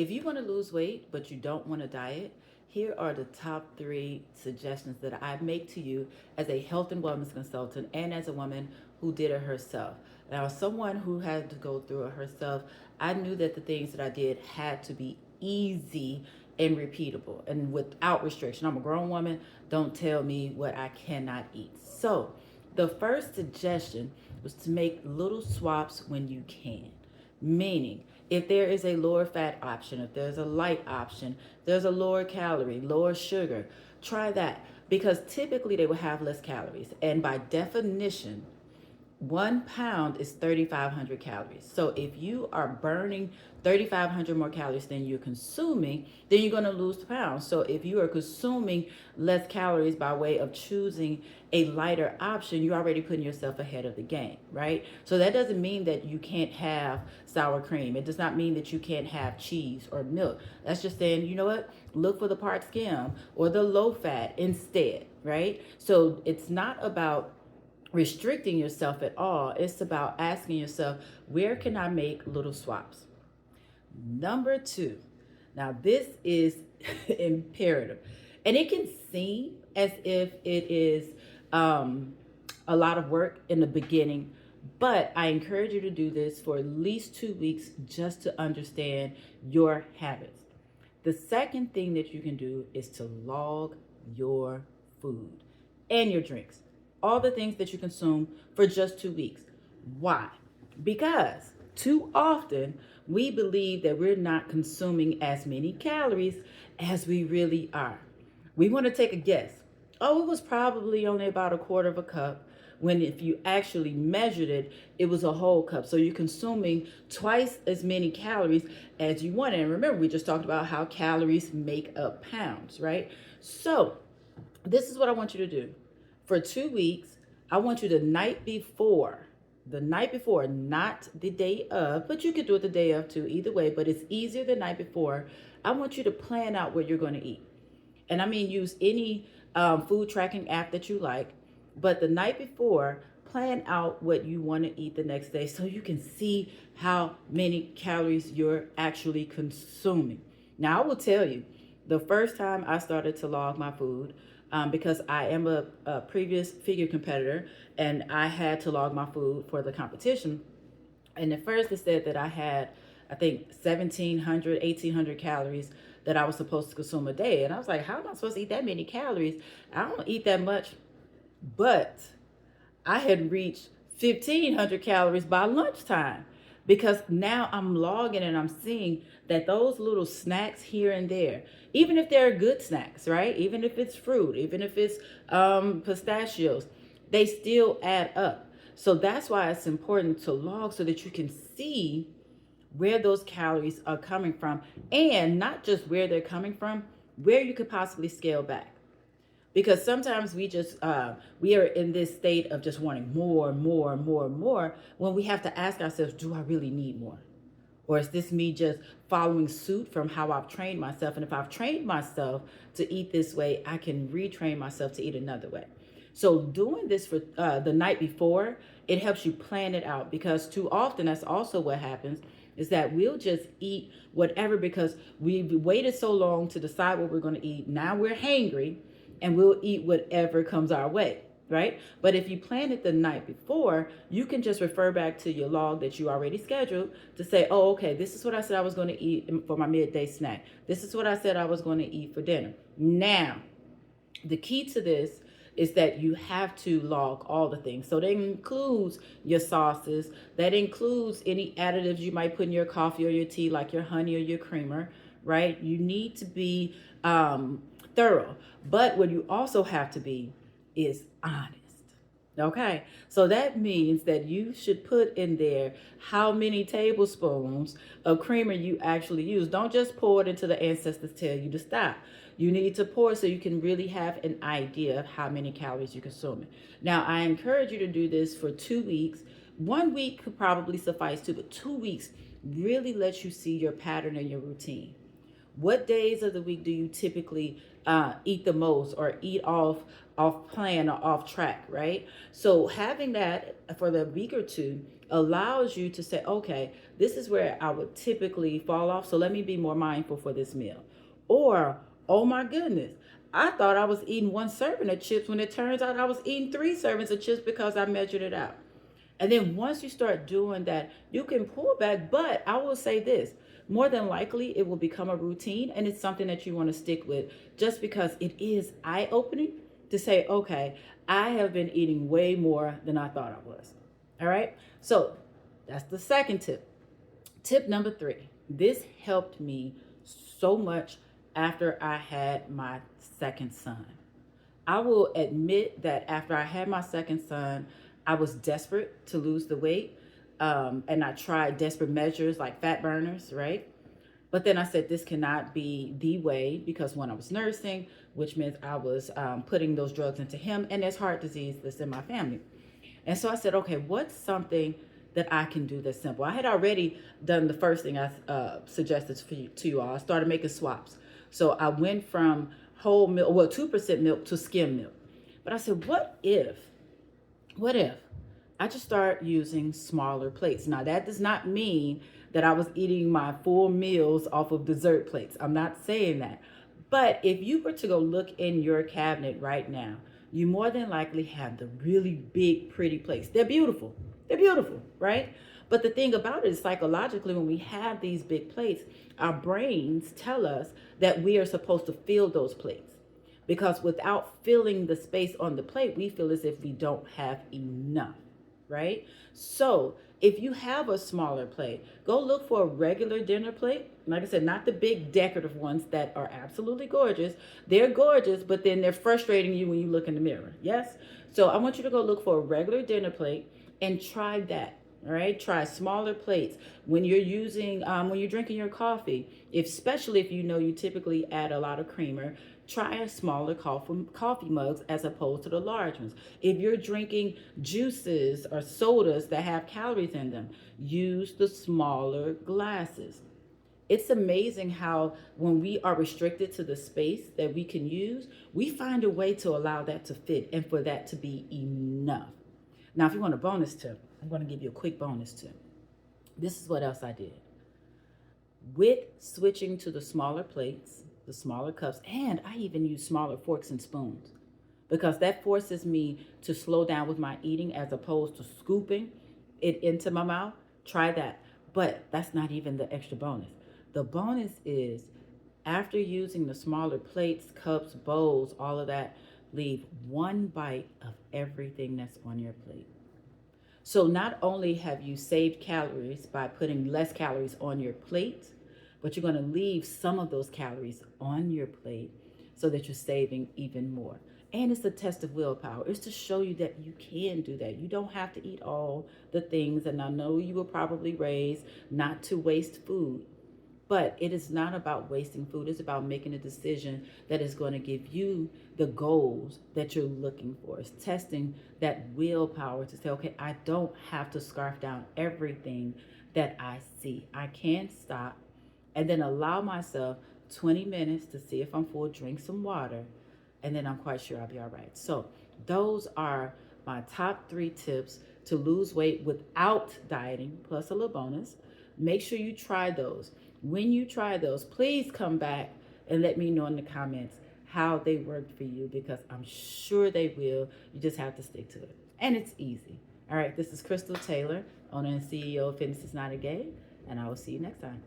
If you want to lose weight but you don't want to diet, here are the top 3 suggestions that I make to you as a health and wellness consultant and as a woman who did it herself. Now, as someone who had to go through it herself, I knew that the things that I did had to be easy and repeatable and without restriction. I'm a grown woman. Don't tell me what I cannot eat. So, the first suggestion was to make little swaps when you can. Meaning, if there is a lower fat option, if there's a light option, there's a lower calorie, lower sugar, try that because typically they will have less calories. And by definition, 1 pound is 3,500 calories. So if you are burning 3,500 more calories than you're consuming, then you're going to lose pounds. So if you are consuming less calories by way of choosing a lighter option, you're already putting yourself ahead of the game, right? So that doesn't mean that you can't have sour cream. It does not mean that you can't have cheese or milk. That's just saying, you know what? Look for the part skim or the low fat instead, right? So it's not about restricting yourself at all. It's about asking yourself, where can I make little swaps? Number 2. Now, this is imperative. And it can seem as if it is a lot of work in the beginning, but I encourage you to do this for at least 2 weeks just to understand your habits. The second thing that you can do is to log your food and your drinks, all the things that you consume for just 2 weeks. Why? Because too often we believe that we're not consuming as many calories as we really are. We want to take a guess. Oh, it was probably only about a quarter of a cup, when if you actually measured it, it was a whole cup. So you're consuming twice as many calories as you want. And remember, we just talked about how calories make up pounds, right? So this is what I want you to do. For 2 weeks, I want you the night before, not the day of, but you could do it the day of too, either way, but it's easier the night before. I want you to plan out what you're going to eat. And I mean, use any food tracking app that you like, but the night before, plan out what you want to eat the next day so you can see how many calories you're actually consuming. Now, I will tell you, the first time I started to log my food, because I am a previous figure competitor and I had to log my food for the competition. And at first it said that I had, I think, 1,700, 1,800 calories that I was supposed to consume a day. And I was like, how am I supposed to eat that many calories? I don't eat that much. But I had reached 1,500 calories by lunchtime because now I'm logging and I'm seeing that those little snacks here and there, even if they're good snacks, right? Even if it's fruit, even if it's pistachios, they still add up. So that's why it's important to log so that you can see where those calories are coming from, and not just where they're coming from, where you could possibly scale back. Because sometimes we are in this state of just wanting more, when we have to ask ourselves, do I really need more? Or is this me just following suit from how I've trained myself? And if I've trained myself to eat this way, I can retrain myself to eat another way. So doing this for the night before, it helps you plan it out, because too often that's also what happens, is that we'll just eat whatever because we've waited so long to decide what we're going to eat. Now we're hangry and we'll eat whatever comes our way, right? But if you plan it the night before, you can just refer back to your log that you already scheduled to say, oh, okay, this is what I said I was going to eat for my midday snack. This is what I said I was going to eat for dinner. Now, the key to this is that you have to log all the things. So that includes your sauces, that includes any additives you might put in your coffee or your tea, like your honey or your creamer, right? You need to be thorough. But what you also have to be is honest. Okay, so that means that you should put in there how many tablespoons of creamer you actually use. Don't just pour it until the ancestors tell you to stop. You need to pour so you can really have an idea of how many calories you're consuming. Now, I encourage you to do this for 2 weeks. 1 week could probably suffice too, but 2 weeks really lets you see your pattern and your routine. What days of the week do you typically eat the most or eat off plan or off track, right? So having that for the week or two allows you to say, okay, this is where I would typically fall off. So let me be more mindful for this meal. Or, oh my goodness, I thought I was eating one serving of chips when it turns out I was eating three servings of chips because I measured it out. And then once you start doing that, you can pull back. But I will say this, more than likely, it will become a routine and it's something that you want to stick with just because it is eye opening to say, okay, I have been eating way more than I thought I was. All right. So that's the second tip. Tip number three. This helped me so much after I had my second son. I will admit that after I had my second son, I was desperate to lose the weight. And I tried desperate measures like fat burners, right? But then I said, this cannot be the way because when I was nursing, which meant I was putting those drugs into him, and there's heart disease that's in my family. And so I said, okay, what's something that I can do that's simple? I had already done the first thing I suggested to you all. I started making swaps. So I went from whole milk, well, 2% milk to skim milk. But I said, what if I just start using smaller plates? Now, that does not mean that I was eating my full meals off of dessert plates. I'm not saying that. But if you were to go look in your cabinet right now, you more than likely have the really big, pretty plates. They're beautiful. They're beautiful, right? But the thing about it is psychologically, when we have these big plates, our brains tell us that we are supposed to fill those plates. Because without filling the space on the plate, we feel as if we don't have enough, right? So if you have a smaller plate, go look for a regular dinner plate. Like I said, not the big decorative ones that are absolutely gorgeous. They're gorgeous, but then they're frustrating you when you look in the mirror. Yes? So I want you to go look for a regular dinner plate and try that. All right, try smaller plates when you're using when you're drinking your coffee, especially if you know you typically add a lot of creamer. Try a smaller coffee mugs as opposed to the large ones. If you're drinking juices or sodas that have calories in them, use the smaller glasses. It's amazing how when we are restricted to the space that we can use, we find a way to allow that to fit and for that to be enough. Now, if you want a bonus tip, I'm going to give you a quick bonus tip. This is what else I did. With switching to the smaller plates, the smaller cups, and I even use smaller forks and spoons because that forces me to slow down with my eating as opposed to scooping it into my mouth. Try that. But that's not even the extra bonus. The bonus is after using the smaller plates, cups, bowls, all of that, leave one bite of everything that's on your plate. So not only have you saved calories by putting less calories on your plate, but you're going to leave some of those calories on your plate so that you're saving even more. And it's a test of willpower. It's to show you that you can do that. You don't have to eat all the things. And I know you were probably raised not to waste food. But it is not about wasting food. It's about making a decision that is going to give you the goals that you're looking for. It's testing that willpower to say, okay, I don't have to scarf down everything that I see. I can stop and then allow myself 20 minutes to see if I'm full, drink some water, and then I'm quite sure I'll be all right. So those are my top 3 tips to lose weight without dieting, plus a little bonus. Make sure you try those. When you try those, please come back and let me know in the comments how they worked for you because I'm sure they will. You just have to stick to it. And it's easy. All right, this is Crystal Taylor, owner and CEO of Fitness is Not a Game, and I will see you next time.